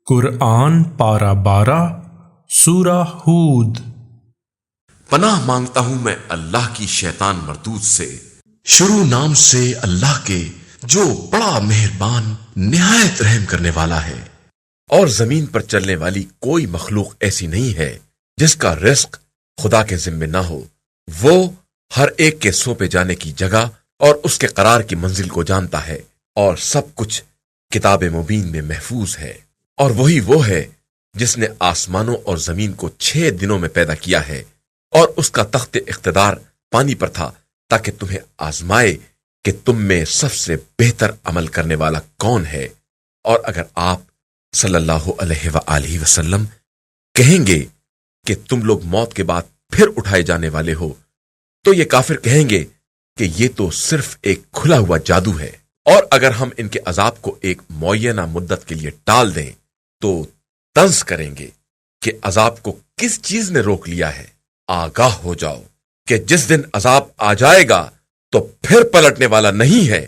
قرآن پارہ 12 سورہ ہود۔ پناہ مانگتا ہوں میں اللہ کی شیطان مردود سے، شروع نام سے اللہ کے جو بڑا مہربان نہایت رحم کرنے والا ہے۔ اور زمین پر چلنے والی کوئی مخلوق ایسی نہیں ہے جس کا رزق خدا کے ذمہ نہ ہو۔ وہ ہر ایک کے سونپے جانے کی جگہ اور اس کے قرار کی منزل کو جانتا ہے، اور سب کچھ کتاب مبین میں محفوظ ہے۔ اور وہی وہ ہے جس نے آسمانوں اور زمین کو 6 دنوں میں پیدا کیا ہے، اور اس کا تخت اقتدار پانی پر تھا تاکہ تمہیں آزمائے کہ تم میں سب سے بہتر عمل کرنے والا کون ہے۔ اور اگر آپ صلی اللہ علیہ وآلہ وسلم کہیں گے کہ تم لوگ موت کے بعد پھر اٹھائے جانے والے ہو، تو یہ کافر کہیں گے کہ یہ تو صرف ایک کھلا ہوا جادو ہے۔ اور اگر ہم ان کے عذاب کو ایک معینہ مدت کے لیے ٹال دیں تو طنز کریں گے کہ عذاب کو کس چیز نے روک لیا ہے۔ آگاہ ہو جاؤ کہ جس دن عذاب آ جائے گا تو پھر پلٹنے والا نہیں ہے،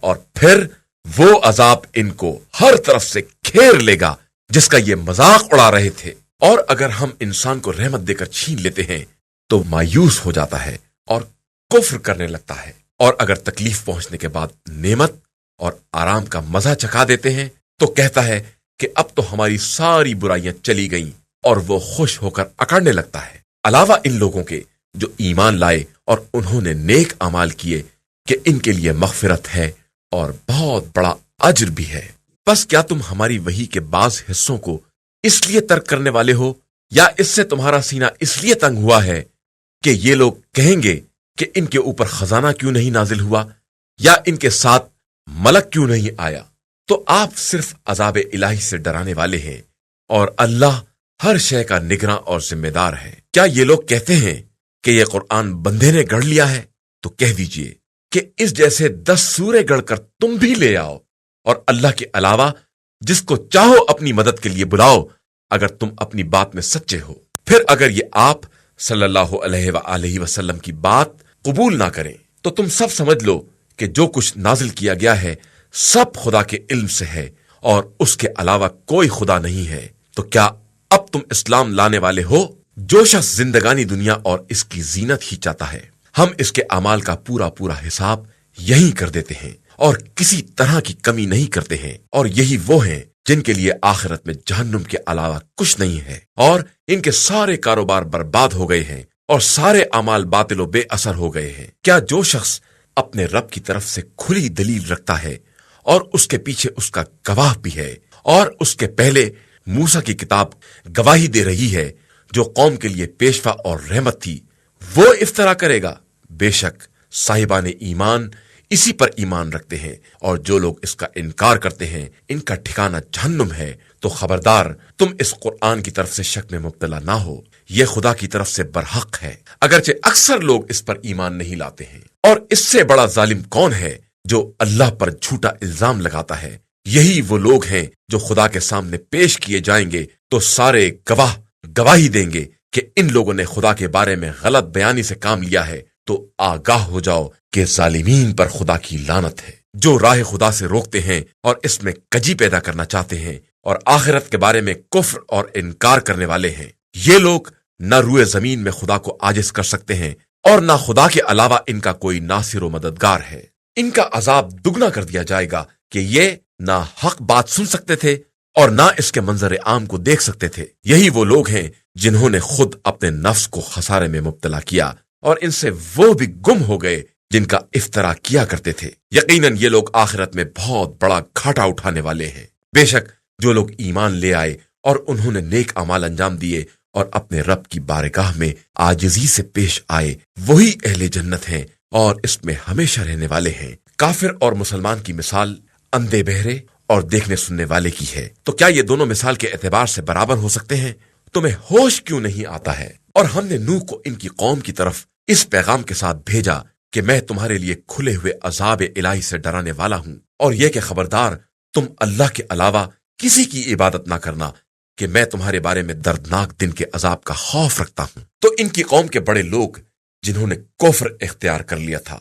اور پھر وہ عذاب ان کو ہر طرف سے گھیر لے گا جس کا یہ مذاق اڑا رہے تھے۔ اور اگر ہم انسان کو رحمت دے کر چھین لیتے ہیں تو مایوس ہو جاتا ہے اور کفر کرنے لگتا ہے، اور اگر تکلیف پہنچنے کے بعد نعمت اور آرام کا مزہ چکھا دیتے ہیں تو کہتا ہے کہ اب تو ہماری ساری برائیاں چلی گئیں، اور وہ خوش ہو کر اکڑنے لگتا ہے۔ علاوہ ان لوگوں کے جو ایمان لائے اور انہوں نے نیک اعمال کیے کہ ان کے لیے مغفرت ہے اور بہت بڑا اجر بھی ہے۔ بس کیا تم ہماری وحی کے بعض حصوں کو اس لیے ترک کرنے والے ہو، یا اس سے تمہارا سینہ اس لیے تنگ ہوا ہے کہ یہ لوگ کہیں گے کہ ان کے اوپر خزانہ کیوں نہیں نازل ہوا، یا ان کے ساتھ ملک کیوں نہیں آیا؟ تو آپ صرف عذاب الہی سے ڈرانے والے ہیں، اور اللہ ہر شے کا نگراں اور ذمہ دار ہے۔ کیا یہ لوگ کہتے ہیں کہ یہ قرآن بندے نے گڑھ لیا ہے؟ تو کہہ دیجئے کہ اس جیسے 10 سورے گڑھ کر تم بھی لے آؤ، اور اللہ کے علاوہ جس کو چاہو اپنی مدد کے لیے بلاؤ، اگر تم اپنی بات میں سچے ہو۔ پھر اگر یہ آپ صلی اللہ علیہ وآلہ وسلم کی بات قبول نہ کریں تو تم سب سمجھ لو کہ جو کچھ نازل کیا گیا ہے سب خدا کے علم سے ہے، اور اس کے علاوہ کوئی خدا نہیں ہے۔ تو کیا اب تم اسلام لانے والے ہو؟ جو شخص زندگانی دنیا اور اس کی زینت ہی چاہتا ہے، ہم اس کے اعمال کا پورا حساب یہی کر دیتے ہیں، اور کسی طرح کی کمی نہیں کرتے ہیں۔ اور یہی وہ ہیں جن کے لیے آخرت میں جہنم کے علاوہ کچھ نہیں ہے، اور ان کے سارے کاروبار برباد ہو گئے ہیں، اور سارے اعمال باطل و بے اثر ہو گئے ہیں۔ کیا جو شخص اپنے رب کی طرف سے کھلی دلیل رکھتا ہے، اور اس کے پیچھے اس کا گواہ بھی ہے، اور اس کے پہلے موسیٰ کی کتاب گواہی دے رہی ہے جو قوم کے لیے پیشوا اور رحمت تھی، وہ افطرا کرے گا؟ بے شک صاحبان ایمان اسی پر ایمان رکھتے ہیں، اور جو لوگ اس کا انکار کرتے ہیں ان کا ٹھکانہ جہنم ہے۔ تو خبردار تم اس قرآن کی طرف سے شک میں مبتلا نہ ہو، یہ خدا کی طرف سے برحق ہے، اگرچہ اکثر لوگ اس پر ایمان نہیں لاتے ہیں۔ اور اس سے بڑا ظالم کون ہے جو اللہ پر جھوٹا الزام لگاتا ہے؟ یہی وہ لوگ ہیں جو خدا کے سامنے پیش کیے جائیں گے تو سارے گواہ گواہی دیں گے کہ ان لوگوں نے خدا کے بارے میں غلط بیانی سے کام لیا ہے۔ تو آگاہ ہو جاؤ کہ ظالمین پر خدا کی لعنت ہے، جو راہ خدا سے روکتے ہیں اور اس میں کجی پیدا کرنا چاہتے ہیں، اور آخرت کے بارے میں کفر اور انکار کرنے والے ہیں۔ یہ لوگ نہ روئے زمین میں خدا کو عاجز کر سکتے ہیں، اور نہ خدا کے علاوہ ان کا کوئی ناصر و مددگار ہے۔ ان کا عذاب دگنا کر دیا جائے گا کہ یہ نہ حق بات سن سکتے تھے اور نہ اس کے منظر عام کو دیکھ سکتے تھے۔ یہی وہ لوگ ہیں جنہوں نے خود اپنے نفس کو خسارے میں مبتلا کیا، اور ان سے وہ بھی گم ہو گئے جن کا افترا کیا کرتے تھے۔ یقیناً یہ لوگ آخرت میں بہت بڑا گھاٹا اٹھانے والے ہیں۔ بے شک جو لوگ ایمان لے آئے اور انہوں نے نیک اعمال انجام دیے اور اپنے رب کی بارگاہ میں عاجزی سے پیش آئے، وہی اہل جنت ہیں اور اس میں ہمیشہ رہنے والے ہیں۔ کافر اور مسلمان کی مثال اندھے بہرے اور دیکھنے سننے والے کی ہے۔ تو کیا یہ دونوں مثال کے اعتبار سے برابر ہو سکتے ہیں؟ تمہیں ہوش کیوں نہیں آتا ہے؟ اور ہم نے نوح کو ان کی قوم کی طرف اس پیغام کے ساتھ بھیجا کہ میں تمہارے لیے کھلے ہوئے عذاب الہی سے ڈرانے والا ہوں، اور یہ کہ خبردار تم اللہ کے علاوہ کسی کی عبادت نہ کرنا، کہ میں تمہارے بارے میں دردناک دن کے عذاب کا خوف رکھتا ہوں۔ تو ان کی قوم کے بڑے لوگ جنہوں نے کفر اختیار کر لیا تھا،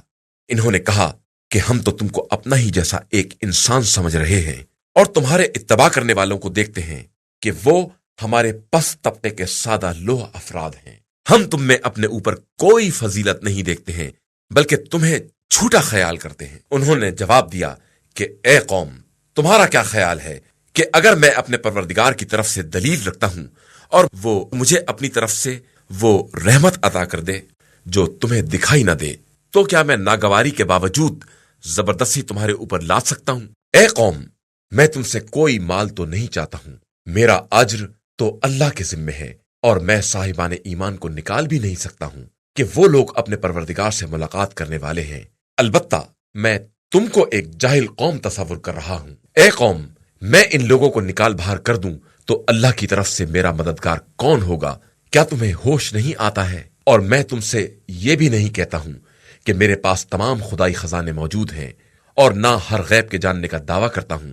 انہوں نے کہا کہ ہم تو تم کو اپنا ہی جیسا ایک انسان سمجھ رہے ہیں، اور تمہارے اتباع کرنے والوں کو دیکھتے ہیں کہ وہ ہمارے پست طبقے کے سادہ لوح افراد ہیں۔ ہم تم میں اپنے اوپر کوئی فضیلت نہیں دیکھتے ہیں، بلکہ تمہیں جھوٹا خیال کرتے ہیں۔ انہوں نے جواب دیا کہ اے قوم، تمہارا کیا خیال ہے کہ اگر میں اپنے پروردگار کی طرف سے دلیل رکھتا ہوں اور وہ مجھے اپنی طرف سے وہ رحمت عطا کر دے جو تمہیں دکھائی نہ دے، تو کیا میں ناگواری کے باوجود زبردستی تمہارے اوپر لاد سکتا ہوں؟ اے قوم، میں تم سے کوئی مال تو نہیں چاہتا ہوں، میرا اجر تو اللہ کے ذمے ہے، اور میں صاحبان ایمان کو نکال بھی نہیں سکتا ہوں کہ وہ لوگ اپنے پروردگار سے ملاقات کرنے والے ہیں۔ البتہ میں تم کو ایک جاہل قوم تصور کر رہا ہوں۔ اے قوم، میں ان لوگوں کو نکال باہر کر دوں تو اللہ کی طرف سے میرا مددگار کون ہوگا؟ کیا تمہیں ہوش نہیں آتا ہے؟ اور میں تم سے یہ بھی نہیں کہتا ہوں کہ میرے پاس تمام خدائی خزانے موجود ہیں، اور نہ ہر غیب کے جاننے کا دعویٰ کرتا ہوں،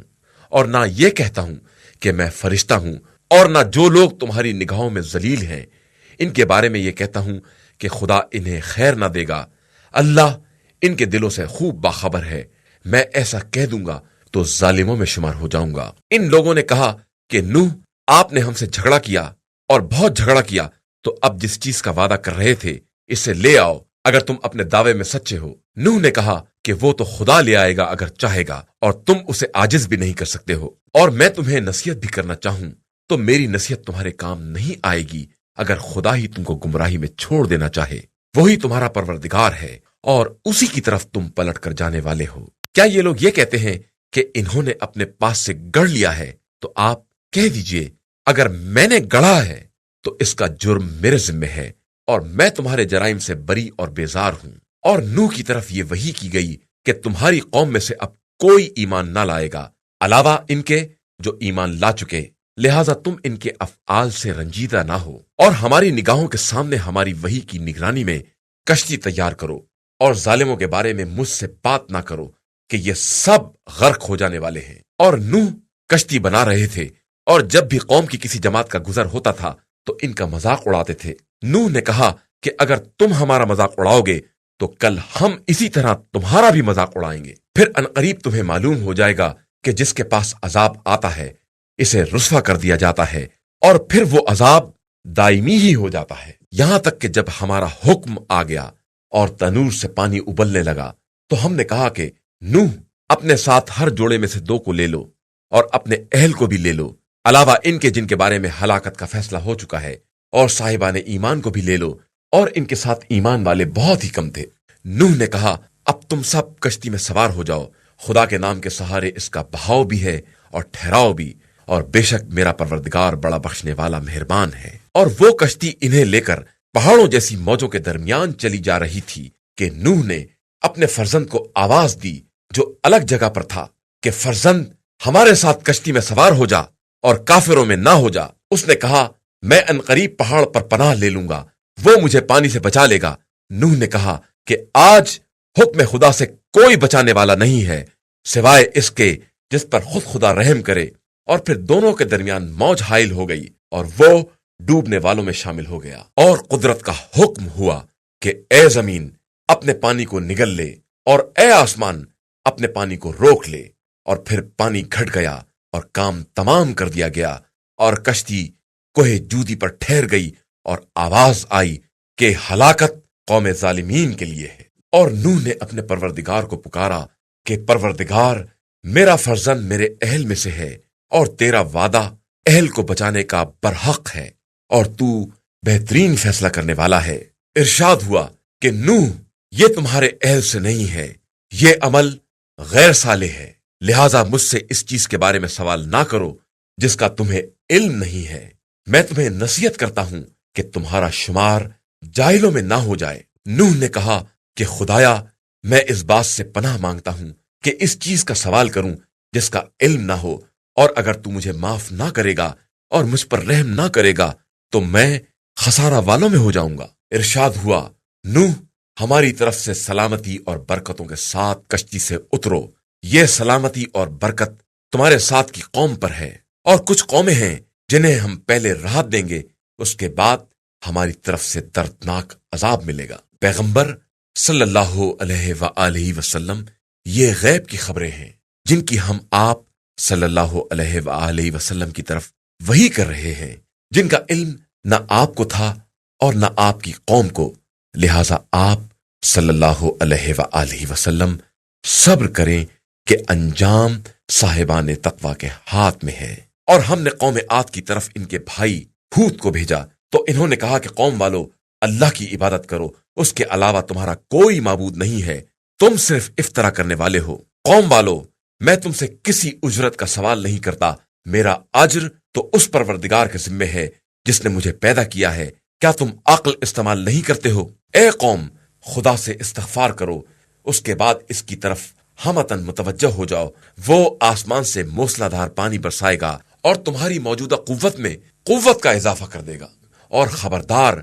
اور نہ یہ کہتا ہوں کہ میں فرشتہ ہوں، اور نہ جو لوگ تمہاری نگاہوں میں ذلیل ہیں ان کے بارے میں یہ کہتا ہوں کہ خدا انہیں خیر نہ دے گا۔ اللہ ان کے دلوں سے خوب باخبر ہے، میں ایسا کہہ دوں گا تو ظالموں میں شمار ہو جاؤں گا۔ ان لوگوں نے کہا کہ نوح، آپ نے ہم سے جھگڑا کیا اور بہت جھگڑا کیا، تو اب جس چیز کا وعدہ کر رہے تھے اسے لے آؤ اگر تم اپنے دعوے میں سچے ہو۔ نوح نے کہا کہ وہ تو خدا لے آئے گا اگر چاہے گا، اور تم اسے عاجز بھی نہیں کر سکتے ہو۔ اور میں تمہیں نصیحت بھی کرنا چاہوں تو میری نصیحت تمہارے کام نہیں آئے گی اگر خدا ہی تم کو گمراہی میں چھوڑ دینا چاہے۔ وہی تمہارا پروردگار ہے اور اسی کی طرف تم پلٹ کر جانے والے ہو۔ کیا یہ لوگ یہ کہتے ہیں کہ انہوں نے اپنے پاس سے گڑھ لیا ہے؟ تو آپ کہہ دیجئے، اگر میں نے گڑھا ہے تو اس کا جرم میرے ذمہ ہے، اور میں تمہارے جرائم سے بری اور بیزار ہوں۔ اور نوح کی طرف یہ وحی کی گئی کہ تمہاری قوم میں سے اب کوئی ایمان نہ لائے گا علاوہ ان کے جو ایمان لا چکے، لہٰذا تم ان کے افعال سے رنجیدہ نہ ہو، اور ہماری نگاہوں کے سامنے ہماری وحی کی نگرانی میں کشتی تیار کرو، اور ظالموں کے بارے میں مجھ سے بات نہ کرو کہ یہ سب غرق ہو جانے والے ہیں۔ اور نوح کشتی بنا رہے تھے، اور جب بھی قوم کی کسی جماعت کا گزر ہوتا تھا تو ان کا مذاق اڑاتے تھے۔ نوح نے کہا کہ اگر تم ہمارا مذاق اڑاؤ گے تو کل ہم اسی طرح تمہارا بھی مذاق اڑائیں گے۔ پھر عنقریب تمہیں معلوم ہو جائے گا کہ جس کے پاس عذاب آتا ہے اسے رسوا کر دیا جاتا ہے، اور پھر وہ عذاب دائمی ہی ہو جاتا ہے، یہاں تک کہ جب ہمارا حکم آ گیا اور تنور سے پانی ابلنے لگا تو ہم نے کہا کہ نوح، اپنے ساتھ ہر جوڑے میں سے 2 کو لے لو، اور اپنے اہل کو بھی لے لو، علاوہ ان کے جن کے بارے میں ہلاکت کا فیصلہ ہو چکا ہے، اور صاحبان ایمان کو بھی لے لو، اور ان کے ساتھ ایمان والے بہت ہی کم تھے۔ نوح نے کہا اب تم سب کشتی میں سوار ہو جاؤ، خدا کے نام کے سہارے اس کا بہاؤ بھی ہے اور ٹھہراؤ بھی، اور بے شک میرا پروردگار بڑا بخشنے والا مہربان ہے۔ اور وہ کشتی انہیں لے کر پہاڑوں جیسی موجوں کے درمیان چلی جا رہی تھی کہ نوح نے اپنے فرزند کو آواز دی جو الگ جگہ پر تھا کہ فرزند، ہمارے ساتھ کشتی میں سوار ہو جا اور کافروں میں نہ ہو جا۔ اس نے کہا میں عنقریب پہاڑ پر پناہ لے لوں گا، وہ مجھے پانی سے بچا لے گا۔ نوح نے کہا کہ آج حکم خدا سے کوئی بچانے والا نہیں ہے سوائے اس کے جس پر خود خدا رحم کرے۔ اور پھر دونوں کے درمیان موج حائل ہو گئی اور وہ ڈوبنے والوں میں شامل ہو گیا۔ اور قدرت کا حکم ہوا کہ اے زمین اپنے پانی کو نگل لے، اور اے آسمان اپنے پانی کو روک لے۔ اور پھر پانی گھٹ گیا اور کام تمام کر دیا گیا، اور کشتی کوہ جودی پر ٹھہر گئی، اور آواز آئی کہ ہلاکت قوم ظالمین کے لیے ہے۔ اور نوح نے اپنے پروردگار کو پکارا کہ پروردگار، میرا فرزند میرے اہل میں سے ہے، اور تیرا وعدہ اہل کو بچانے کا برحق ہے، اور تو بہترین فیصلہ کرنے والا ہے۔ ارشاد ہوا کہ نوح، یہ تمہارے اہل سے نہیں ہے، یہ عمل غیر صالح ہے، لہٰذا مجھ سے اس چیز کے بارے میں سوال نہ کرو جس کا تمہیں علم نہیں ہے۔ میں تمہیں نصیحت کرتا ہوں کہ تمہارا شمار جاہلوں میں نہ ہو جائے۔ نوح نے کہا کہ خدایا، میں اس بات سے پناہ مانگتا ہوں کہ اس چیز کا سوال کروں جس کا علم نہ ہو، اور اگر تو مجھے معاف نہ کرے گا اور مجھ پر رحم نہ کرے گا تو میں خسارہ والوں میں ہو جاؤں گا۔ ارشاد ہوا، نوح، ہماری طرف سے سلامتی اور برکتوں کے ساتھ کشتی سے اترو، یہ سلامتی اور برکت تمہارے ساتھ کی قوم پر ہے، اور کچھ قومیں ہیں جنہیں ہم پہلے راحت دیں گے، اس کے بعد ہماری طرف سے دردناک عذاب ملے گا۔ پیغمبر صلی اللہ علیہ وآلہ وسلم، یہ غیب کی خبریں ہیں جن کی ہم آپ صلی اللہ علیہ وآلہ وسلم کی طرف وہی کر رہے ہیں جن کا علم نہ آپ کو تھا اور نہ آپ کی قوم کو، لہذا آپ صلی اللہ علیہ وآلہ وسلم صبر کریں کہ انجام صاحبان تقوی کے ہاتھ میں ہے۔ اور ہم نے قوم عاد کی طرف ان کے بھائی ہود کو بھیجا تو انہوں نے کہا کہ قوم والو، اللہ کی عبادت کرو، اس کے علاوہ تمہارا کوئی معبود نہیں ہے، تم صرف افطرا کرنے والے ہو۔ قوم والو، میں تم سے کسی اجرت کا سوال نہیں کرتا، میرا اجر تو اس پروردگار کے ذمے ہے جس نے مجھے پیدا کیا ہے، کیا تم عقل استعمال نہیں کرتے ہو؟ اے قوم، خدا سے استغفار کرو، اس کے بعد اس کی طرف ہمتن متوجہ ہو جاؤ، وہ آسمان سے موسلا دھار پانی برسائے گا اور تمہاری موجودہ قوت میں قوت کا اضافہ کر دے گا، اور خبردار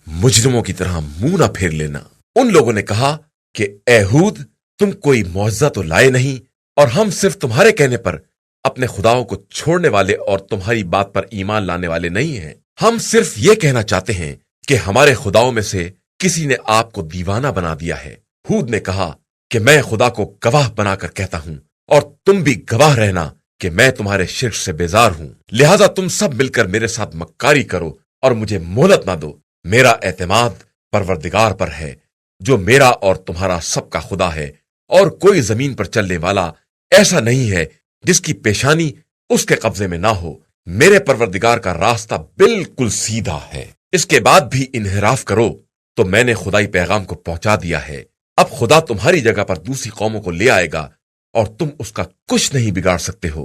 مجرموں کی طرح منہ نہ پھیر لینا۔ ان لوگوں نے کہا کہ اے ہود، تم کوئی معجزہ تو لائے نہیں، اور ہم صرف تمہارے کہنے پر اپنے خداؤں کو چھوڑنے والے اور تمہاری بات پر ایمان لانے والے نہیں ہیں، ہم صرف یہ کہنا چاہتے ہیں کہ ہمارے خداؤں میں سے کسی نے آپ کو دیوانہ بنا دیا ہے۔ ہود نے کہا کہ میں خدا کو گواہ بنا کر کہتا ہوں، اور تم بھی گواہ رہنا کہ میں تمہارے شرک سے بیزار ہوں، لہذا تم سب مل کر میرے ساتھ مکاری کرو اور مجھے مہلت نہ دو۔ میرا اعتماد پروردگار پر ہے جو میرا اور تمہارا سب کا خدا ہے، اور کوئی زمین پر چلنے والا ایسا نہیں ہے جس کی پیشانی اس کے قبضے میں نہ ہو۔ میرے پروردگار کا راستہ بالکل سیدھا ہے۔ اس کے بعد بھی انحراف کرو تو میں نے خدائی پیغام کو پہنچا دیا ہے، اب خدا تمہاری جگہ پر دوسری قوموں کو لے آئے گا اور تم اس کا کچھ نہیں بگاڑ سکتے ہو،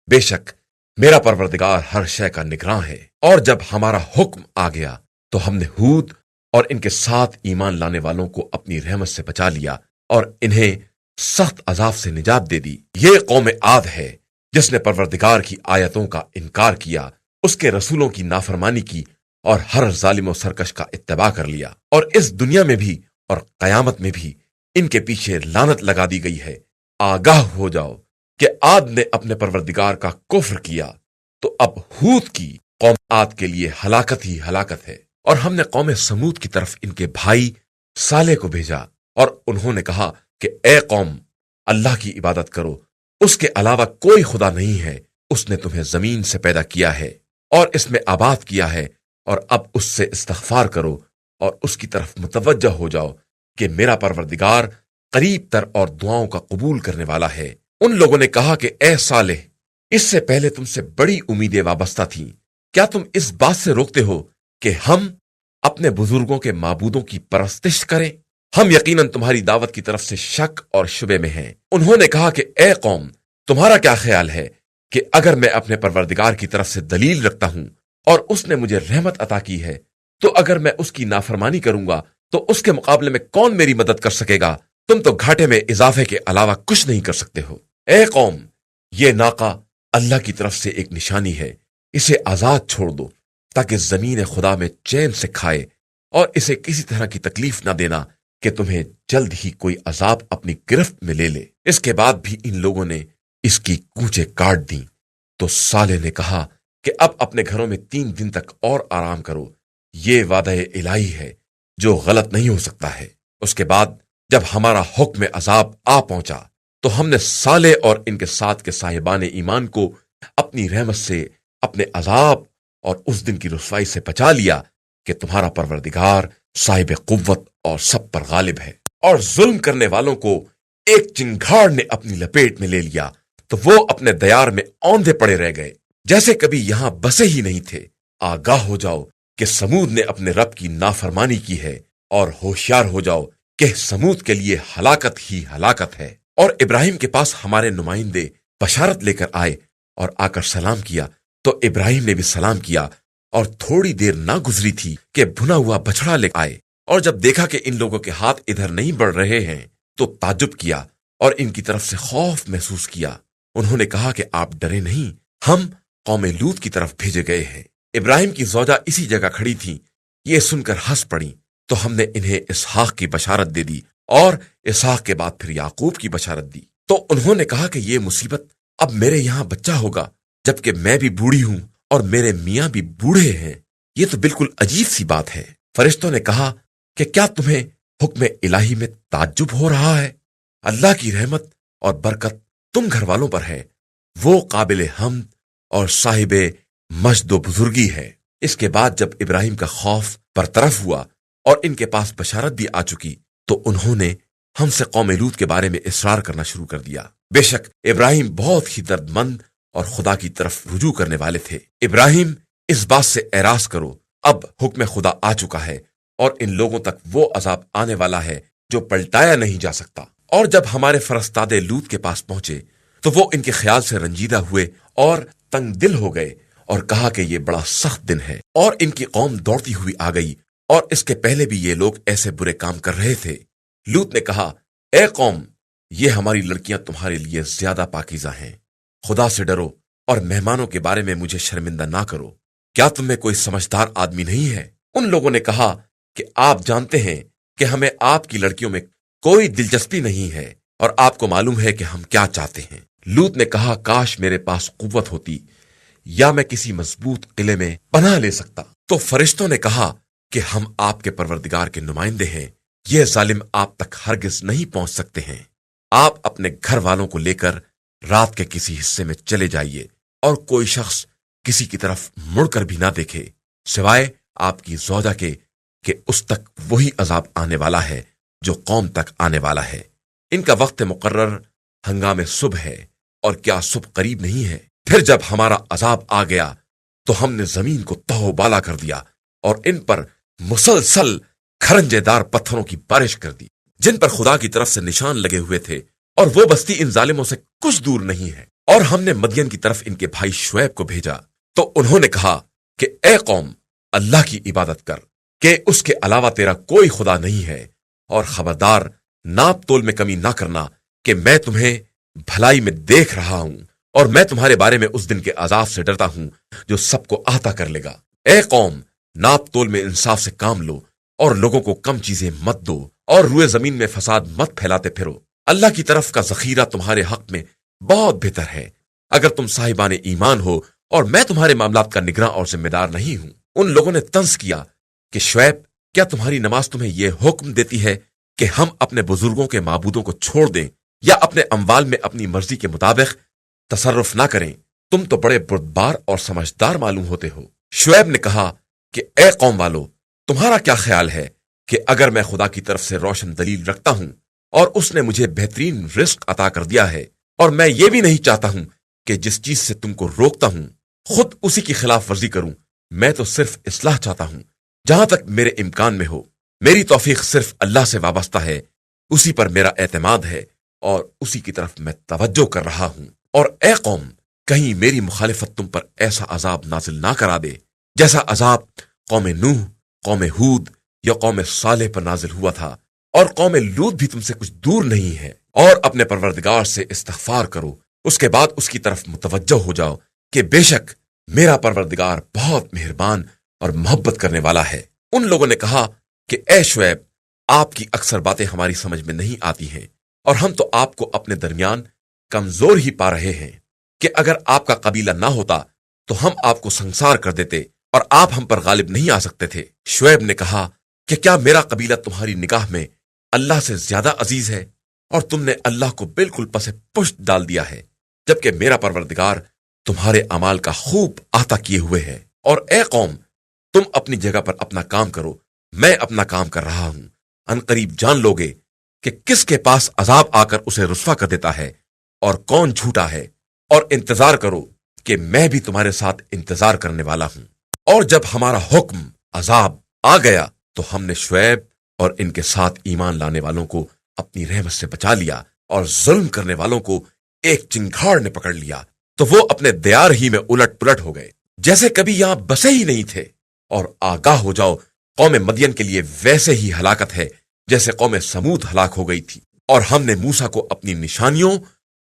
بے شک میرا پروردگار ہر شے کا نگراں ہے۔ اور جب ہمارا حکم آ گیا تو ہم نے ہود اور ان کے ساتھ ایمان لانے والوں کو اپنی رحمت سے بچا لیا اور انہیں سخت عذاب سے نجات دے دی۔ یہ قوم عاد ہے جس نے پروردگار کی آیتوں کا انکار کیا، اس کے رسولوں کی نافرمانی کی اور ہر ظالم و سرکش کا اتباع کر لیا، اور اس دنیا میں بھی اور قیامت میں بھی ان کے پیچھے لعنت لگا دی گئی ہے۔ آگاہ ہو جاؤ کہ عاد نے اپنے پروردگار کا کفر کیا، تو اب ہود کی قوم عاد کے لیے ہلاکت ہی ہلاکت ہے۔ اور ہم نے قوم سمود کی طرف ان کے بھائی صالح کو بھیجا، اور انہوں نے کہا کہ اے قوم، اللہ کی عبادت کرو، اس کے علاوہ کوئی خدا نہیں ہے، اس نے تمہیں زمین سے پیدا کیا ہے اور اس میں آباد کیا ہے، اور اب اس سے استغفار کرو اور اس کی طرف متوجہ ہو جاؤ کہ میرا پروردگار قریب تر اور دعاؤں کا قبول کرنے والا ہے۔ ان لوگوں نے کہا کہ اے صالح، اس سے پہلے تم سے بڑی امیدیں وابستہ تھیں، کیا تم اس بات سے روکتے ہو کہ ہم اپنے بزرگوں کے معبودوں کی پرستش کریں؟ ہم یقیناً تمہاری دعوت کی طرف سے شک اور شبے میں ہیں۔ انہوں نے کہا کہ اے قوم، تمہارا کیا خیال ہے کہ اگر میں اپنے پروردگار کی طرف سے دلیل رکھتا ہوں اور اس نے مجھے رحمت عطا کی ہے، تو اگر میں اس کی نافرمانی کروں گا تو اس کے مقابلے میں کون میری مدد کر سکے گا؟ تم تو گھاٹے میں اضافے کے علاوہ کچھ نہیں کر سکتے ہو۔ اے قوم، یہ ناقہ اللہ کی طرف سے ایک نشانی ہے، اسے آزاد چھوڑ دو تاکہ زمین خدا میں چین سے کھائے، اور اسے کسی طرح کی تکلیف نہ دینا کہ تمہیں جلد ہی کوئی عذاب اپنی گرفت میں لے لے۔ اس کے بعد بھی ان لوگوں نے اس کی کونچیں کاٹ دیں، تو صالح نے کہا کہ اب اپنے گھروں میں 3 دن تک اور آرام کرو، یہ وعدہ الہی ہے جو غلط نہیں ہو سکتا ہے۔ اس کے بعد جب ہمارا حکم عذاب آ پہنچا تو ہم نے صالح اور ان کے ساتھ کے صاحبان ایمان کو اپنی رحمت سے اپنے عذاب اور اس دن کی رسوائی سے بچا لیا کہ تمہارا پروردگار صاحب قوت اور سب پر غالب ہے۔ اور ظلم کرنے والوں کو ایک چنگھاڑ نے اپنی لپیٹ میں لے لیا تو وہ اپنے دیار میں اوندھے پڑے رہ گئے، جیسے کبھی یہاں بسے ہی نہیں تھے۔ آگاہ ہو جاؤ کہ سمود نے اپنے رب کی نافرمانی کی ہے، اور ہوشیار ہو جاؤ کہ سمود کے لیے ہلاکت ہی ہلاکت ہے۔ اور ابراہیم کے پاس ہمارے نمائندے بشارت لے کر آئے اور آ کر سلام کیا، تو ابراہیم نے بھی سلام کیا، اور تھوڑی دیر نہ گزری تھی کہ بھنا ہوا بچڑا لے آئے، اور جب دیکھا کہ ان لوگوں کے ہاتھ ادھر نہیں بڑھ رہے ہیں تو تعجب کیا اور ان کی طرف سے خوف محسوس کیا۔ انہوں نے کہا کہ آپ ڈرے نہیں، ہم قوم لوط کی طرف بھیجے گئے ہیں۔ ابراہیم کی زوجہ اسی جگہ کھڑی تھی، یہ سن کر ہنس پڑی، تو ہم نے انہیں اسحاق کی بشارت دے دی، اور اسحاق کے بعد پھر یعقوب کی بشارت دی۔ تو انہوں نے کہا کہ یہ مصیبت اب میرے یہاں بچہ ہوگا، جبکہ میں بھی بوڑھی ہوں اور میرے میاں بھی بوڑھے ہیں، یہ تو بالکل عجیب سی بات ہے۔ فرشتوں نے کہا کہ کیا تمہیں حکم الہی میں تعجب ہو رہا ہے؟ اللہ کی رحمت اور برکت تم گھر والوں پر ہے، وہ قابل حمد اور صاحب مجد و بزرگی ہے۔ اس کے بعد جب ابراہیم کا خوف برطرف ہوا اور ان کے پاس بشارت بھی آ چکی تو انہوں نے ہم سے قوم لوط کے بارے میں اصرار کرنا شروع کر دیا۔ بے شک ابراہیم بہت ہی درد مند اور خدا کی طرف رجوع کرنے والے تھے۔ ابراہیم، اس بات سے اعراض کرو، اب حکم خدا آ چکا ہے اور ان لوگوں تک وہ عذاب آنے والا ہے جو پلٹایا نہیں جا سکتا۔ اور جب ہمارے فرستادے لوط کے پاس پہنچے تو وہ ان کے خیال سے رنجیدہ ہوئے اور تنگ دل ہو گئے اور کہا کہ یہ بڑا سخت دن ہے، اور ان کی قوم دوڑتی ہوئی آ گئی، اور اس کے پہلے بھی یہ لوگ ایسے برے کام کر رہے تھے۔ لوط نے کہا، اے قوم، یہ ہماری لڑکیاں تمہارے لیے زیادہ پاکیزہ ہیں، خدا سے ڈرو اور مہمانوں کے بارے میں مجھے شرمندہ نہ کرو۔ کیا تم میں کوئی سمجھدار آدمی نہیں ہے؟ ان لوگوں نے کہا کہ آپ جانتے ہیں کہ ہمیں آپ کی لڑکیوں میں کوئی دلچسپی نہیں ہے، اور آپ کو معلوم ہے کہ ہم کیا چاہتے ہیں۔ لوط نے کہا، کاش میرے پاس قوت ہوتی یا میں کسی مضبوط قلعے میں پناہ لے سکتا۔ تو فرشتوں نے کہا کہ ہم آپ کے پروردگار کے نمائندے ہیں، یہ ظالم آپ تک ہرگز نہیں پہنچ سکتے ہیں۔ آپ اپنے گھر والوں کو لے کر رات کے کسی حصے میں چلے جائیے، اور کوئی شخص کسی کی طرف مڑ کر بھی نہ دیکھے سوائے آپ کی زوجہ کے، کہ اس تک وہی عذاب آنے والا ہے جو قوم تک آنے والا ہے۔ ان کا وقت مقرر ہنگام صبح ہے، اور کیا صبح قریب نہیں ہے؟ پھر جب ہمارا عذاب آ گیا تو ہم نے زمین کو تہو بالا کر دیا اور ان پر مسلسل کھرنجے دار پتھروں کی بارش کر دی، جن پر خدا کی طرف سے نشان لگے ہوئے تھے، اور وہ بستی ان ظالموں سے کچھ دور نہیں ہے۔ اور ہم نے مدین کی طرف ان کے بھائی شعیب کو بھیجا، تو انہوں نے کہا کہ اے قوم، اللہ کی عبادت کر کہ اس کے علاوہ تیرا کوئی خدا نہیں ہے، اور خبردار ناپ تول میں کمی نہ کرنا کہ میں تمہیں بھلائی میں دیکھ رہا ہوں، اور میں تمہارے بارے میں اس دن کے عذاب سے ڈرتا ہوں جو سب کو احاطہ کر لے گا۔ اے قوم، ناپ تول میں انصاف سے کام لو، اور لوگوں کو کم چیزیں مت دو، اور روئے زمین میں فساد مت پھیلاتے پھرو۔ اللہ کی طرف کا ذخیرہ تمہارے حق میں بہت بہتر ہے، اگر تم صاحبان ایمان ہو، اور میں تمہارے معاملات کا نگراں اور ذمہ دار نہیں ہوں۔ ان لوگوں نے طنز کیا کہ شعیب، کیا تمہاری نماز تمہیں یہ حکم دیتی ہے کہ ہم اپنے بزرگوں کے معبودوں کو چھوڑ دیں یا اپنے اموال میں اپنی مرضی کے مطابق تصرف نہ کریں؟ تم تو بڑے بردبار اور سمجھدار معلوم ہوتے ہو۔ شعیب نے کہا کہ اے قوم والو، تمہارا کیا خیال ہے کہ اگر میں خدا کی طرف سے روشن دلیل رکھتا ہوں اور اس نے مجھے بہترین رزق عطا کر دیا ہے، اور میں یہ بھی نہیں چاہتا ہوں کہ جس چیز سے تم کو روکتا ہوں خود اسی کی خلاف ورزی کروں، میں تو صرف اصلاح چاہتا ہوں جہاں تک میرے امکان میں ہو۔ میری توفیق صرف اللہ سے وابستہ ہے، اسی پر میرا اعتماد ہے، اور اسی کی طرف میں توجہ کر رہا ہوں۔ اور اے قوم، کہیں میری مخالفت تم پر ایسا عذاب نازل نہ کرا دے جیسا عذاب قوم نوح، قوم ہود یا قوم صالح پر نازل ہوا تھا، اور قوم لوط بھی تم سے کچھ دور نہیں ہے۔ اور اپنے پروردگار سے استغفار کرو، اس کے بعد اس کی طرف متوجہ ہو جاؤ کہ بے شک میرا پروردگار بہت مہربان اور محبت کرنے والا ہے۔ ان لوگوں نے کہا کہ اے شعیب، آپ کی اکثر باتیں ہماری سمجھ میں نہیں آتی ہیں، اور ہم تو آپ کو اپنے درمیان کمزور ہی پا رہے ہیں کہ اگر آپ کا قبیلہ نہ ہوتا تو ہم آپ کو سنسار کر دیتے اور آپ ہم پر غالب نہیں آ سکتے تھے۔ شعیب نے کہا کہ کیا میرا قبیلہ تمہاری نگاہ میں اللہ سے زیادہ عزیز ہے، اور تم نے اللہ کو بالکل پس پشت ڈال دیا ہے، جبکہ میرا پروردگار تمہارے اعمال کا خوب احاطہ کیے ہوئے ہے۔ اور اے قوم، تم اپنی جگہ پر اپنا کام کرو، میں اپنا کام کر رہا ہوں۔ ان قریب جان لوگے کہ کس کے پاس عذاب آ کر اسے رسوا کر دیتا ہے اور کون جھوٹا ہے، اور انتظار کرو کہ میں بھی تمہارے ساتھ انتظار کرنے والا ہوں۔ اور جب ہمارا حکم عذاب آ گیا تو ہم نے شعیب اور ان کے ساتھ ایمان لانے والوں کو اپنی رحمت سے بچا لیا، اور ظلم کرنے والوں کو ایک چنگھاڑ نے پکڑ لیا تو وہ اپنے دیار ہی میں الٹ پلٹ ہو گئے جیسے کبھی یہاں بسے ہی نہیں تھے۔ اور آگاہ ہو جاؤ، قوم مدین کے لیے ویسے ہی ہلاکت ہے جیسے قوم سمود ہلاک ہو گئی تھی۔ اور ہم نے موسیٰ کو اپنی نشانیوں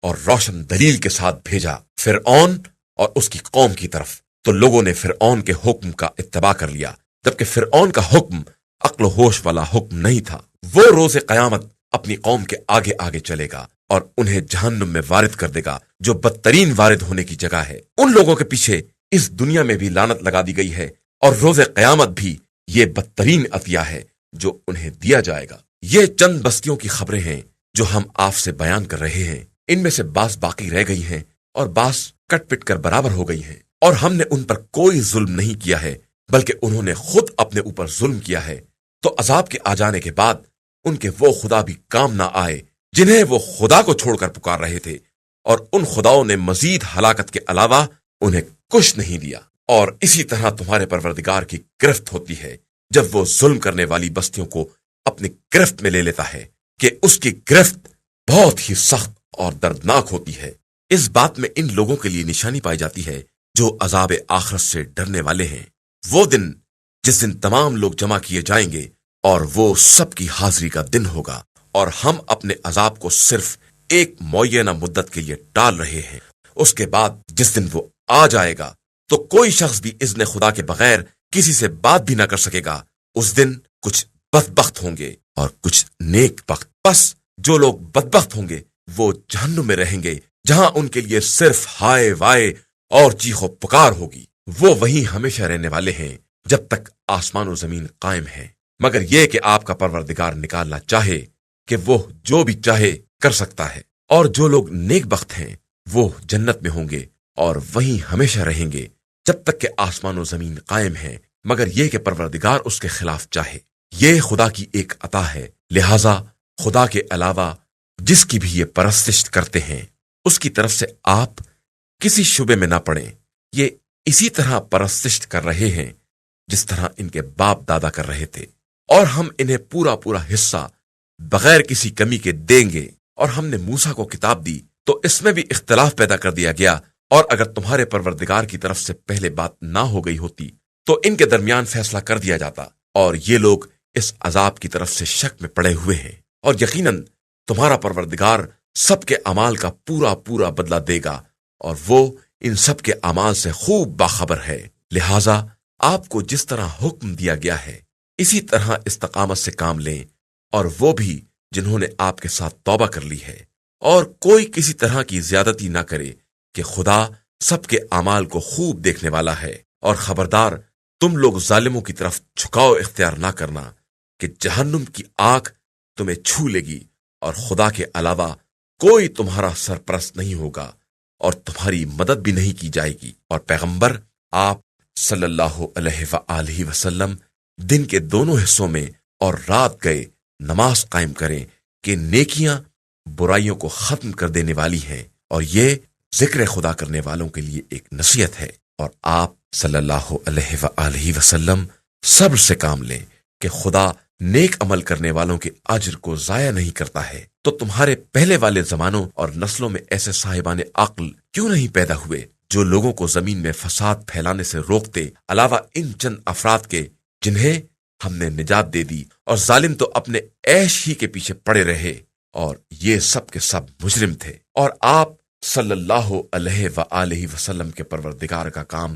اور روشن دلیل کے ساتھ بھیجا فرعون اور اس کی قوم کی طرف، تو لوگوں نے فرعون کے حکم کا اتباع کر لیا، جبکہ فرعون کا حکم عقل و ہوش والا حکم نہیں تھا۔ وہ روز قیامت اپنی قوم کے آگے آگے چلے گا اور انہیں جہنم میں وارد کر دے گا، جو بدترین وارد ہونے کی جگہ ہے۔ ان لوگوں کے پیچھے اس دنیا میں بھی لعنت لگا دی گئی ہے، اور روز قیامت بھی یہ بدترین عطیہ ہے جو انہیں دیا جائے گا۔ یہ چند بستیوں کی خبریں ہیں جو ہم آپ سے بیان کر رہے ہیں، ان میں سے بعض باقی رہ گئی ہیں اور بعض کٹ پٹ کر برابر ہو گئی ہیں۔ اور ہم نے ان پر کوئی ظلم نہیں کیا ہے بلکہ انہوں نے خود اپنے اوپر ظلم کیا ہے، تو عذاب کے آ جانے کے بعد ان کے وہ خدا بھی کام نہ آئے جنہیں وہ خدا کو چھوڑ کر پکار رہے تھے، اور ان خداؤں نے مزید ہلاکت کے علاوہ انہیں کچھ نہیں دیا۔ اور اسی طرح تمہارے پروردگار کی گرفت ہوتی ہے جب وہ ظلم کرنے والی بستیوں کو اپنی گرفت میں لے لیتا ہے کہ اس کی گرفت بہت ہی سخت اور دردناک ہوتی ہے۔ اس بات میں ان لوگوں کے لیے نشانی پائی جاتی ہے جو عذاب آخرت سے ڈرنے والے ہیں۔ وہ دن جس دن تمام لوگ جمع کیے جائیں گے اور وہ سب کی حاضری کا دن ہوگا، اور ہم اپنے عذاب کو صرف ایک معینہ مدت کے لیے ٹال رہے ہیں۔ اس کے بعد جس دن وہ آ جائے گا تو کوئی شخص بھی اذن خدا کے بغیر کسی سے بات بھی نہ کر سکے گا۔ اس دن کچھ بدبخت ہوں گے اور کچھ نیک بخت۔ پس جو لوگ بدبخت ہوں گے وہ جہنم میں رہیں گے، جہاں ان کے لیے صرف ہائے وائے اور چیخ و پکار ہوگی۔ وہ وہیں ہمیشہ رہنے والے ہیں جب تک آسمان و زمین قائم ہے، مگر یہ کہ آپ کا پروردگار نکالنا چاہے کہ وہ جو بھی چاہے کر سکتا ہے۔ اور جو لوگ نیک بخت ہیں وہ جنت میں ہوں گے اور وہیں ہمیشہ رہیں گے جب تک کہ آسمان و زمین قائم ہے، مگر یہ کہ پروردگار اس کے خلاف چاہے۔ یہ خدا کی ایک عطا ہے، لہذا خدا کے علاوہ جس کی بھی یہ پرستش کرتے ہیں اس کی طرف سے آپ کسی شبے میں نہ پڑیں۔ یہ اسی طرح پرستش کر رہے ہیں جس طرح ان کے باپ دادا کر رہے تھے، اور ہم انہیں پورا پورا حصہ بغیر کسی کمی کے دیں گے۔ اور ہم نے موسیٰ کو کتاب دی تو اس میں بھی اختلاف پیدا کر دیا گیا، اور اگر تمہارے پروردگار کی طرف سے پہلے بات نہ ہو گئی ہوتی تو ان کے درمیان فیصلہ کر دیا جاتا، اور یہ لوگ اس عذاب کی طرف سے شک میں پڑے ہوئے ہیں۔ اور یقیناً تمہارا پروردگار سب کے اعمال کا پورا پورا بدلہ دے گا، اور وہ ان سب کے اعمال سے خوب باخبر ہے۔ لہذا آپ کو جس طرح حکم دیا گیا ہے اسی طرح استقامت سے کام لیں، اور وہ بھی جنہوں نے آپ کے ساتھ توبہ کر لی ہے، اور کوئی کسی طرح کی زیادتی نہ کرے کہ خدا سب کے اعمال کو خوب دیکھنے والا ہے۔ اور خبردار تم لوگ ظالموں کی طرف جھکاؤ اختیار نہ کرنا کہ جہنم کی آگ تمہیں چھو لے گی، اور خدا کے علاوہ کوئی تمہارا سرپرست نہیں ہوگا اور تمہاری مدد بھی نہیں کی جائے گی۔ اور پیغمبر آپ صلی اللہ علیہ وآلہ وسلم دن کے دونوں حصوں میں اور رات گئے نماز قائم کریں کہ نیکیاں برائیوں کو ختم کر دینے والی ہیں، اور یہ ذکر خدا کرنے والوں کے لیے ایک نصیحت ہے۔ اور آپ صلی اللہ علیہ وآلہ وسلم صبر سے کام لیں کہ خدا نیک عمل کرنے والوں کے اجر کو ضائع نہیں کرتا ہے۔ تو تمہارے پہلے والے زمانوں اور نسلوں میں ایسے صاحبان عقل کیوں نہیں پیدا ہوئے جو لوگوں کو زمین میں فساد پھیلانے سے روکتے، علاوہ ان چند افراد کے جنہیں ہم نے نجات دے دی، اور ظالم تو اپنے عیش ہی کے پیچھے پڑے رہے، اور یہ سب کے سب مجرم تھے۔ اور آپ صلی اللہ علیہ وآلہ وسلم کے پروردگار کا کام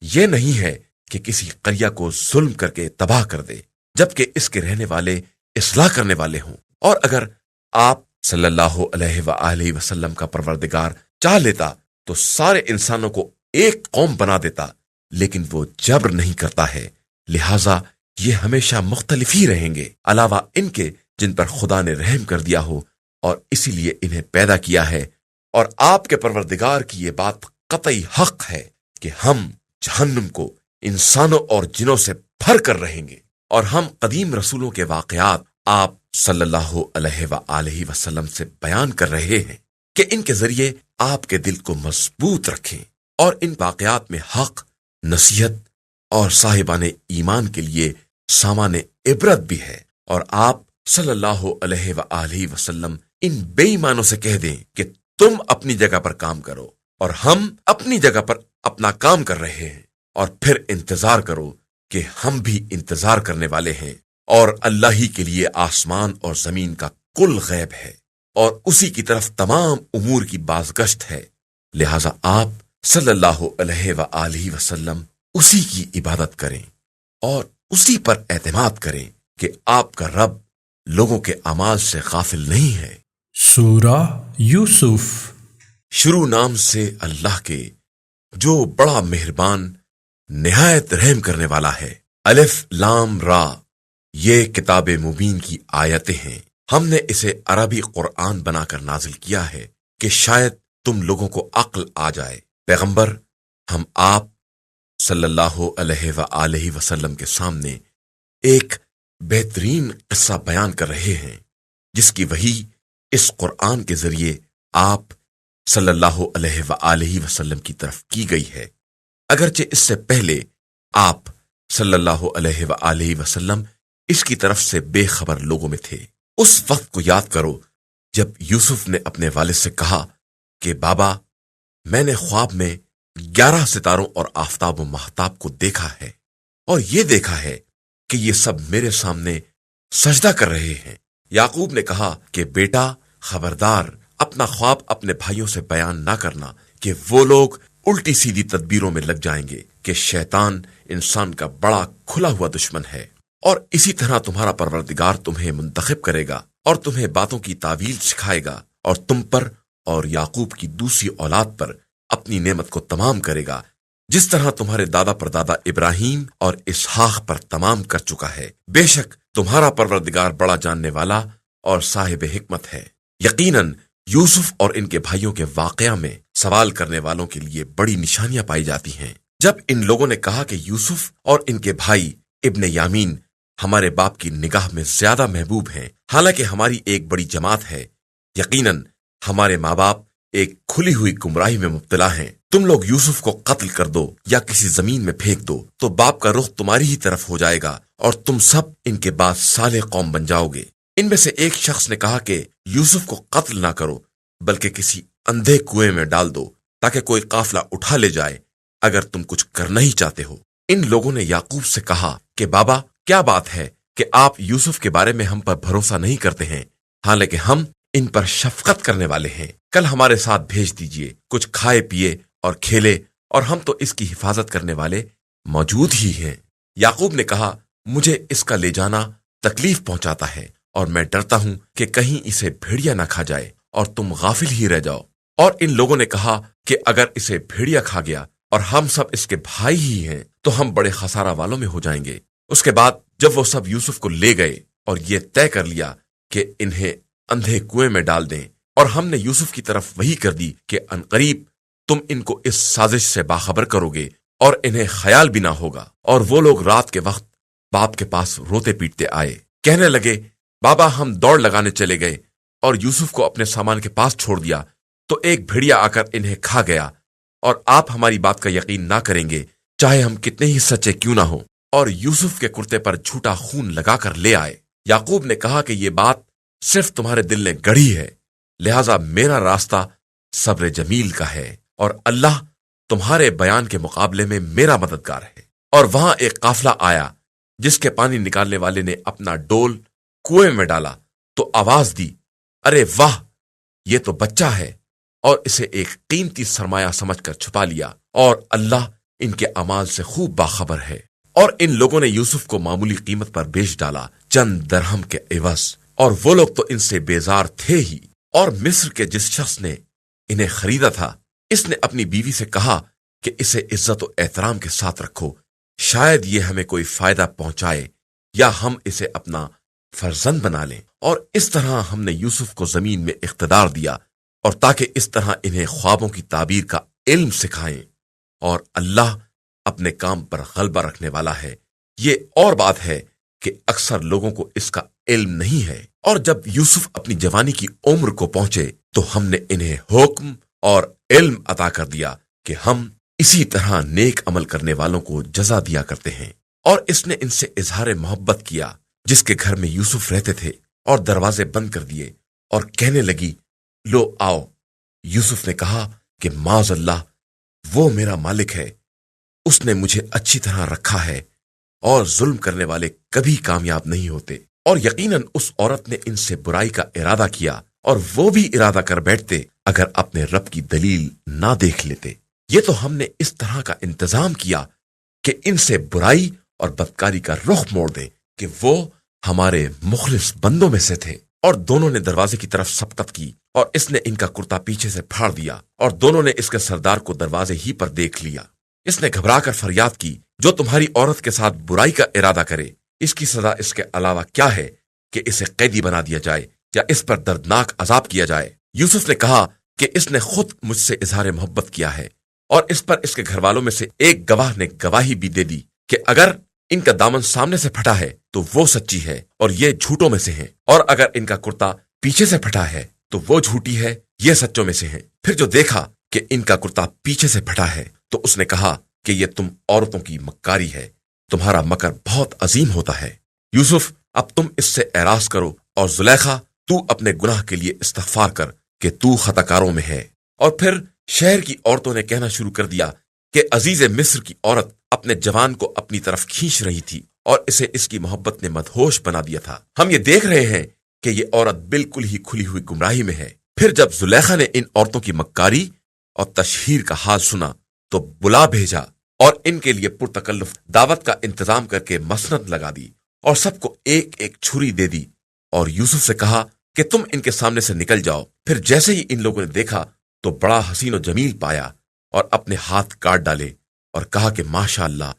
یہ نہیں ہے کہ کسی قریہ کو ظلم کر کے تباہ کر دے جبکہ اس کے رہنے والے اصلاح کرنے والے ہوں۔ اور اگر آپ صلی اللہ علیہ وآلہ وسلم کا پروردگار چاہ لیتا تو سارے انسانوں کو ایک قوم بنا دیتا، لیکن وہ جبر نہیں کرتا ہے، لہٰذا یہ ہمیشہ مختلف ہی رہیں گے، علاوہ ان کے جن پر خدا نے رحم کر دیا ہو اور اسی لیے انہیں پیدا کیا ہے۔ اور آپ کے پروردگار کی یہ بات قطعی حق ہے کہ ہم جہنم کو انسانوں اور جنوں سے بھر کر رہیں گے۔ اور ہم قدیم رسولوں کے واقعات آپ صلی اللہ علیہ وآلہ وسلم سے بیان کر رہے ہیں کہ ان کے ذریعے آپ کے دل کو مضبوط رکھیں، اور ان واقعات میں حق، نصیحت اور صاحبان ایمان کے لیے سامان عبرت بھی ہے۔ اور آپ صلی اللہ علیہ وآلہ وسلم ان بے ایمانوں سے کہہ دیں کہ تم اپنی جگہ پر کام کرو اور ہم اپنی جگہ پر اپنا کام کر رہے ہیں، اور پھر انتظار کرو کہ ہم بھی انتظار کرنے والے ہیں، اور اللہ ہی کے لیے آسمان اور زمین کا کل غیب ہے، اور اسی کی طرف تمام امور کی بازگشت ہے۔ لہذا آپ صلی اللہ علیہ وآلہ وسلم اسی کی عبادت کریں اور اسی پر اعتماد کریں کہ آپ کا رب لوگوں کے اعمال سے غافل نہیں ہے۔ سورہ یوسف۔ شروع نام سے اللہ کے جو بڑا مہربان نہایت رحم کرنے والا ہے۔ الف لام را، یہ کتاب مبین کی آیتیں ہیں۔ ہم نے اسے عربی قرآن بنا کر نازل کیا ہے کہ شاید تم لوگوں کو عقل آ جائے۔ پیغمبر ہم آپ صلی اللہ علیہ وآلہ وسلم کے سامنے ایک بہترین قصہ بیان کر رہے ہیں جس کی وحی اس قرآن کے ذریعے آپ صلی اللہ علیہ وآلہ وسلم کی طرف کی گئی ہے، اگرچہ اس سے پہلے آپ صلی اللہ علیہ وآلہ وسلم اس کی طرف سے بے خبر لوگوں میں تھے۔ اس وقت کو یاد کرو جب یوسف نے اپنے والد سے کہا کہ بابا، میں نے خواب میں 11 ستاروں اور آفتاب و مہتاب کو دیکھا ہے، اور یہ دیکھا ہے کہ یہ سب میرے سامنے سجدہ کر رہے ہیں۔ یعقوب نے کہا کہ بیٹا، خبردار، اپنا خواب اپنے بھائیوں سے بیان نہ کرنا کہ وہ لوگ الٹی سیدھی تدبیروں میں لگ جائیں گے کہ شیطان انسان کا بڑا کھلا ہوا دشمن ہے، اور اسی طرح تمہارا پروردگار تمہیں منتخب کرے گا اور تمہیں باتوں کی تعویل سکھائے گا، اور تم پر اور یعقوب کی دوسری اولاد پر اپنی نعمت کو تمام کرے گا، جس طرح تمہارے دادا پردادا ابراہیم اور اسحاق پر تمام کر چکا ہے۔ بے شک تمہارا پروردگار بڑا جاننے والا اور صاحب حکمت ہے۔ یقیناً یوسف اور ان کے بھائیوں کے واقعہ میں سوال کرنے والوں کے لیے بڑی نشانیاں پائی جاتی ہیں۔ جب ان لوگوں نے کہا کہ یوسف اور ان کے بھائی ابن یامین ہمارے باپ کی نگاہ میں زیادہ محبوب ہیں، حالانکہ ہماری ایک بڑی جماعت ہے، یقیناً ہمارے ماں باپ ایک کھلی ہوئی گمراہی میں مبتلا ہیں، تم لوگ یوسف کو قتل کر دو یا کسی زمین میں پھینک دو تو باپ کا رخ تمہاری ہی طرف ہو جائے گا اور تم سب ان کے بعد صالح قوم بن جاؤ گے۔ ان میں سے ایک شخص نے کہا کہ یوسف کو قتل نہ کرو بلکہ کسی اندھے کنویں میں ڈال دو تاکہ کوئی قافلہ اٹھا لے جائے اگر تم کچھ کرنا ہی چاہتے ہو۔ ان لوگوں نے یعقوب سے کہا کہ بابا، کیا بات ہے کہ آپ یوسف کے بارے میں ہم پر بھروسہ نہیں کرتے ہیں، حالانکہ ہم ان پر شفقت کرنے والے ہیں۔ کل ہمارے ساتھ بھیج دیجئے، کچھ کھائے پیے اور کھیلے، اور ہم تو اس کی حفاظت کرنے والے موجود ہی ہیں۔ یعقوب نے کہا، مجھے اس کا لے جانا تکلیف پہنچاتا ہے اور میں ڈرتا ہوں کہ کہیں اسے بھیڑیا نہ کھا جائے اور تم غافل ہی رہ جاؤ۔ اور ان لوگوں نے کہا کہ اگر اسے بھیڑیا کھا گیا اور ہم سب اس کے بھائی ہی ہیں تو ہم بڑے خسارہ والوں میں ہو جائیں گے۔ اس کے بعد جب وہ سب یوسف کو لے گئے اور یہ طے کر لیا کہ انہیں اندھے کنویں میں ڈال دیں، اور ہم نے یوسف کی طرف وحی کر دی کہ عنقریب تم ان کو اس سازش سے باخبر کرو گے اور انہیں خیال بھی نہ ہوگا۔ اور وہ لوگ رات کے وقت باپ کے پاس روتے پیٹتے آئے، کہنے لگے، بابا، ہم دوڑ لگانے چلے گئے اور یوسف کو اپنے سامان کے پاس چھوڑ دیا تو ایک بھیڑیا آ کر انہیں کھا گیا، اور آپ ہماری بات کا یقین نہ کریں گے چاہے ہم کتنے ہی سچے کیوں نہ ہوں، اور یوسف کے کرتے پر جھوٹا خون لگا کر لے آئے۔ یعقوب نے کہا کہ یہ بات صرف تمہارے دل نے گڑھی ہے، لہذا میرا راستہ صبر جمیل کا ہے، اور اللہ تمہارے بیان کے مقابلے میں میرا مددگار ہے۔ اور وہاں ایک قافلہ آیا جس کے پانی نکالنے والے نے اپنا ڈول کنویں میں ڈالا تو آواز دی، ارے واہ، یہ تو بچہ ہے، اور اسے ایک قیمتی سرمایہ سمجھ کر چھپا لیا، اور اللہ ان کے اعمال سے خوب باخبر ہے۔ اور ان لوگوں نے یوسف کو معمولی قیمت پر بیچ ڈالا، چند درہم کے عوض، اور وہ لوگ تو ان سے بیزار تھے ہی۔ اور مصر کے جس شخص نے انہیں خریدا تھا، اس نے اپنی بیوی سے کہا کہ اسے عزت و احترام کے ساتھ رکھو، شاید یہ ہمیں کوئی فائدہ پہنچائے یا ہم اسے اپنا فرزند بنا لیں۔ اور اس طرح ہم نے یوسف کو زمین میں اقتدار دیا، اور تاکہ اس طرح انہیں خوابوں کی تعبیر کا علم سکھائیں، اور اللہ اپنے کام پر غلبہ رکھنے والا ہے۔ یہ اور بات ہے کہ اکثر لوگوں کو اس کا علم نہیں ہے۔ اور جب یوسف اپنی جوانی کی عمر کو پہنچے تو ہم نے انہیں حکم اور علم عطا کر دیا کہ ہم اسی طرح نیک عمل کرنے والوں کو جزا دیا کرتے ہیں۔ اور اس نے ان سے اظہار محبت کیا جس کے گھر میں یوسف رہتے تھے، اور دروازے بند کر دیے، اور کہنے لگی، لو آؤ۔ یوسف نے کہا کہ معاذ اللہ، وہ میرا مالک ہے، اس نے مجھے اچھی طرح رکھا ہے، اور ظلم کرنے والے کبھی کامیاب نہیں ہوتے۔ اور یقیناً اس عورت نے ان سے برائی کا ارادہ کیا، اور وہ بھی ارادہ کر بیٹھتے اگر اپنے رب کی دلیل نہ دیکھ لیتے۔ یہ تو ہم نے اس طرح کا انتظام کیا کہ ان سے برائی اور بدکاری کا رخ موڑ دیں کہ وہ ہمارے مخلص بندوں میں سے تھے۔ اور دونوں نے دروازے کی طرف سبقت کی، اور اس نے ان کا کرتا پیچھے سے پھاڑ دیا، اور دونوں نے اس کے سردار کو دروازے ہی پر دیکھ لیا۔ اس نے گھبرا کر فریاد کی، جو تمہاری عورت کے ساتھ برائی کا ارادہ کرے، اس کی سزا اس کے علاوہ کیا ہے کہ اسے قیدی بنا دیا جائے یا اس پر دردناک عذاب کیا جائے۔ یوسف نے کہا کہ اس نے خود مجھ سے اظہار محبت کیا ہے، اور اس پر اس کے گھر والوں میں سے ایک گواہ نے گواہی بھی دے دی کہ اگر ان کا دامن سامنے سے پھٹا ہے تو وہ سچی ہے اور یہ جھوٹوں میں سے ہیں، اور اگر ان کا کرتا پیچھے سے پھٹا ہے تو وہ جھوٹی ہے، یہ سچوں میں سے ہیں۔ پھر جو دیکھا کہ ان کا کرتا پیچھے سے پھٹا ہے تو اس نے کہا کہ یہ تم عورتوں کی مکاری ہے، تمہارا مکر بہت عظیم ہوتا ہے۔ یوسف، اب تم اس سے اعراض کرو، اور زلیخا تو اپنے گناہ کے لیے استغفار کر کہ تو خطا کاروں میں ہے۔ اور پھر شہر کی عورتوں نے کہنا شروع کر دیا کہ عزیز مصر کی عورت اپنے جوان کو اپنی طرف کھینچ رہی تھی اور اسے اس کی محبت نے مدہوش بنا دیا تھا۔ ہم یہ دیکھ رہے ہیں کہ یہ عورت بالکل ہی کھلی ہوئی گمراہی میں ہے۔ پھر جب زلیخا نے ان عورتوں کی مکاری اور تشہیر کا حال سنا تو بلا بھیجا اور ان کے لیے پرتکلف دعوت کا انتظام کر کے مسند لگا دی اور سب کو ایک ایک چھری دے دی، اور یوسف سے کہا کہ تم ان کے سامنے سے نکل جاؤ۔ پھر جیسے ہی ان لوگوں نے دیکھا تو بڑا حسین و جمیل پایا اور اپنے ہاتھ کاٹ ڈالے اور کہا کہ ماشاء اللہ،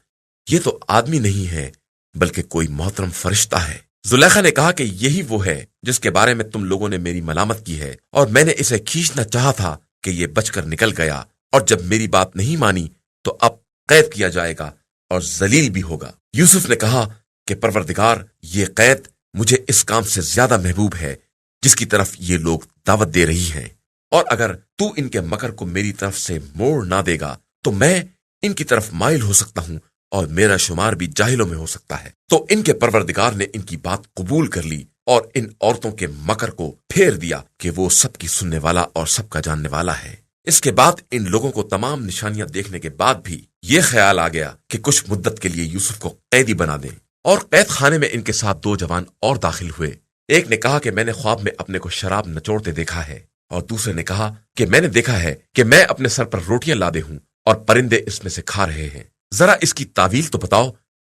یہ تو آدمی نہیں ہے بلکہ کوئی محترم فرشتہ ہے۔ زلیخا نے کہا کہ یہی وہ ہے جس کے بارے میں تم لوگوں نے میری ملامت کی ہے، اور میں نے اسے کھینچنا چاہا تھا کہ یہ بچ کر نکل گیا، اور جب میری بات نہیں مانی تو اب قید کیا جائے گا اور ذلیل بھی ہوگا۔ یوسف نے کہا کہ پروردگار، یہ قید مجھے اس کام سے زیادہ محبوب ہے جس کی طرف یہ لوگ دعوت دے رہی ہیں، اور اگر تو ان کے مکر کو میری طرف سے موڑ نہ دے گا تو میں ان کی طرف مائل ہو سکتا ہوں اور میرا شمار بھی جاہلوں میں ہو سکتا ہے۔ تو ان کے پروردگار نے ان کی بات قبول کر لی اور ان عورتوں کے مکر کو پھیر دیا کہ وہ سب کی سننے والا اور سب کا جاننے والا ہے۔ اس کے بعد ان لوگوں کو تمام نشانیاں دیکھنے کے بعد بھی یہ خیال آ گیا کہ کچھ مدت کے لیے یوسف کو قیدی بنا دیں، اور قید خانے میں ان کے ساتھ 2 جوان اور داخل ہوئے۔ ایک نے کہا کہ میں نے خواب میں اپنے کو شراب نچوڑتے دیکھا ہے، اور دوسرے نے کہا کہ میں نے دیکھا ہے کہ میں اپنے سر پر روٹیاں لادے ہوں اور پرندے اس میں سے کھا رہے ہیں۔ ذرا اس کی تعویل تو بتاؤ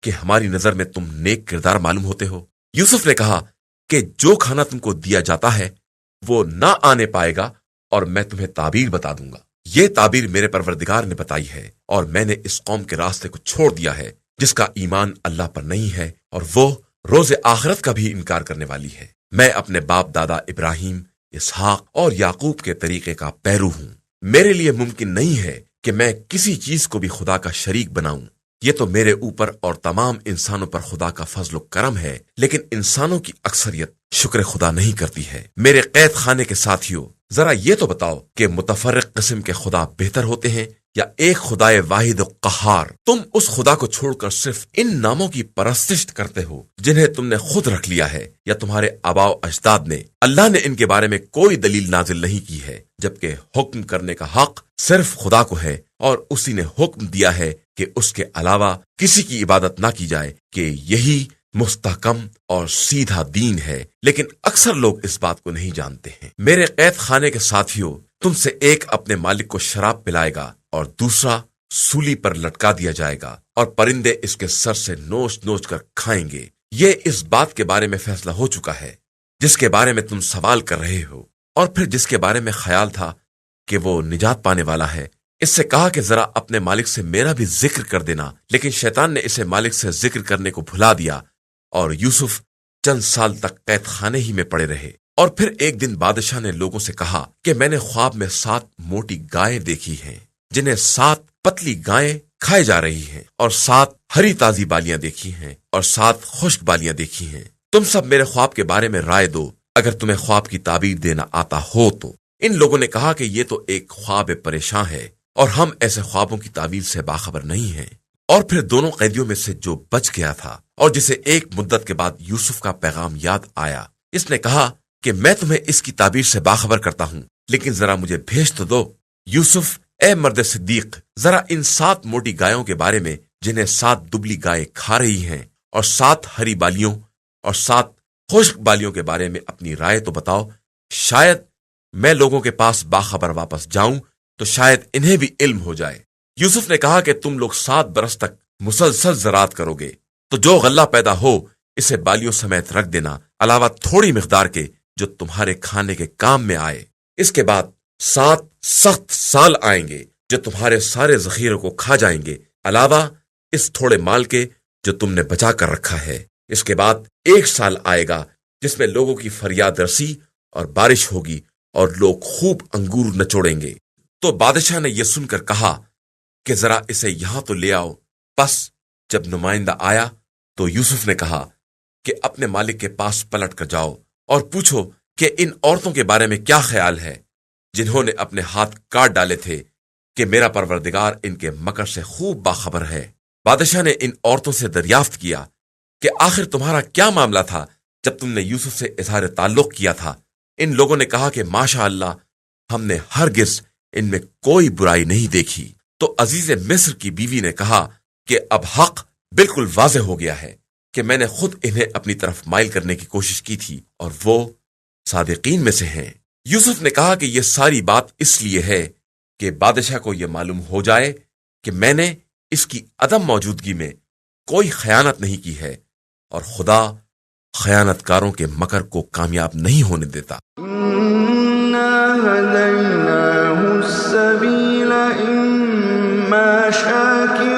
کہ ہماری نظر میں تم نیک کردار معلوم ہوتے ہو۔ یوسف نے کہا کہ جو کھانا تم کو دیا جاتا ہے وہ نہ آنے پائے گا، اور میں تمہیں تعبیر بتا دوں گا۔ یہ تعبیر میرے پروردگار نے بتائی ہے، اور میں نے اس قوم کے راستے کو چھوڑ دیا ہے جس کا ایمان اللہ پر نہیں ہے اور وہ روز آخرت کا بھی انکار کرنے والی ہے۔ میں اپنے باپ دادا ابراہیم، اسحاق اور یعقوب کے طریقے کا پیرو ہوں۔ میرے لیے ممکن نہیں ہے کہ میں کسی چیز کو بھی خدا کا شریک بناؤں۔ یہ تو میرے اوپر اور تمام انسانوں پر خدا کا فضل و کرم ہے، لیکن انسانوں کی اکثریت شکر خدا نہیں کرتی ہے۔ میرے قید خانے کے ساتھیوں، ذرا یہ تو بتاؤ کہ متفرق قسم کے خدا بہتر ہوتے ہیں یا ایک خدائے واحد و قہار؟ تم اس خدا کو چھوڑ کر صرف ان ناموں کی پرستش کرتے ہو جنہیں تم نے خود رکھ لیا ہے یا تمہارے آباء و اجداد نے۔ اللہ نے ان کے بارے میں کوئی دلیل نازل نہیں کی ہے، جبکہ حکم کرنے کا حق صرف خدا کو ہے، اور اسی نے حکم دیا ہے کہ اس کے علاوہ کسی کی عبادت نہ کی جائے، کہ یہی مستحکم اور سیدھا دین ہے، لیکن اکثر لوگ اس بات کو نہیں جانتے ہیں۔ میرے قید خانے کے ساتھیوں، تم سے ایک اپنے مالک کو شراب پلائے گا اور دوسرا سولی پر لٹکا دیا جائے گا، اور پرندے اس کے سر سے نوچ نوچ کر کھائیں گے۔ یہ اس بات کے بارے میں فیصلہ ہو چکا ہے جس کے بارے میں تم سوال کر رہے ہو، اور پھر جس کے بارے میں خیال تھا کہ وہ نجات پانے والا ہے۔ اس سے کہا کہ ذرا اپنے مالک سے میرا بھی ذکر کر دینا، لیکن شیطان نے اسے مالک سے ذکر کرنے کو بھلا دیا، اور یوسف چند سال تک قید خانے ہی میں پڑے رہے۔ اور پھر ایک دن بادشاہ نے لوگوں سے کہا کہ میں نے خواب میں 7 موٹی گائیں دیکھی ہیں جنہیں 7 پتلی گائیں کھائے جا رہی ہیں، اور 7 ہری تازی بالیاں دیکھی ہیں اور 7 خشک بالیاں دیکھی ہیں۔ تم سب میرے خواب کے بارے میں رائے دو، اگر تمہیں خواب کی تعبیر دینا آتا ہو تو۔ ان لوگوں نے کہا کہ یہ تو ایک خواب پریشان ہے اور ہم ایسے خوابوں کی تعبیر سے باخبر نہیں ہیں۔ اور پھر دونوں قیدیوں میں سے جو بچ گیا تھا اور جسے ایک مدت کے بعد یوسف کا پیغام یاد آیا، اس نے کہا کہ میں تمہیں اس کی تعبیر سے باخبر کرتا ہوں، لیکن ذرا مجھے بھیج تو دو۔ یوسف، اے مرد صدیق، ذرا ان 7 موٹی گایوں کے بارے میں جنہیں 7 دبلی گائیں کھا رہی ہیں، اور 7 ہری بالیوں اور 7 خشک بالیوں کے بارے میں اپنی رائے تو بتاؤ۔ شاید میں لوگوں کے پاس باخبر واپس جاؤں تو شاید انہیں بھی علم ہو جائے۔ یوسف نے کہا کہ تم لوگ 7 برس تک مسلسل زراعت کرو گے، تو جو غلہ پیدا ہو اسے بالیوں سمیت رکھ دینا، علاوہ تھوڑی مقدار کے جو تمہارے کھانے کے کام میں آئے۔ اس کے بعد 7 سخت سال آئیں گے جو تمہارے سارے ذخیروں کو کھا جائیں گے، علاوہ اس تھوڑے مال کے جو تم نے بچا کر رکھا ہے۔ اس کے بعد 1 سال آئے گا جس میں لوگوں کی فریاد رسی اور بارش ہوگی اور لوگ خوب انگور نچوڑیں گے۔ تو بادشاہ نے یہ سن کر کہا کہ ذرا اسے یہاں تو لے آؤ۔ پس جب نمائندہ آیا تو یوسف نے کہا کہ اپنے مالک کے پاس پلٹ کر جاؤ اور پوچھو کہ ان عورتوں کے بارے میں کیا خیال ہے جنہوں نے اپنے ہاتھ کاٹ ڈالے تھے، کہ میرا پروردگار ان کے مکر سے خوب باخبر ہے۔ بادشاہ نے ان عورتوں سے دریافت کیا کہ آخر تمہارا کیا معاملہ تھا جب تم نے یوسف سے اظہار تعلق کیا تھا؟ ان لوگوں نے کہا کہ ماشاء اللہ، ہم نے ہرگز ان میں کوئی برائی نہیں دیکھی۔ تو عزیز مصر کی بیوی نے کہا کہ اب حق بالکل واضح ہو گیا ہے کہ میں نے خود انہیں اپنی طرف مائل کرنے کی کوشش کی تھی اور وہ صادقین میں سے ہیں۔ یوسف نے کہا کہ یہ ساری بات اس لیے ہے کہ بادشاہ کو یہ معلوم ہو جائے کہ میں نے اس کی عدم موجودگی میں کوئی خیانت نہیں کی ہے، اور خدا خیانت کاروں کے مکر کو کامیاب نہیں ہونے دیتا۔ إِنَّا هَدَيْنَاهُ السَّبِيلَ إِمَّا شَاكِرًا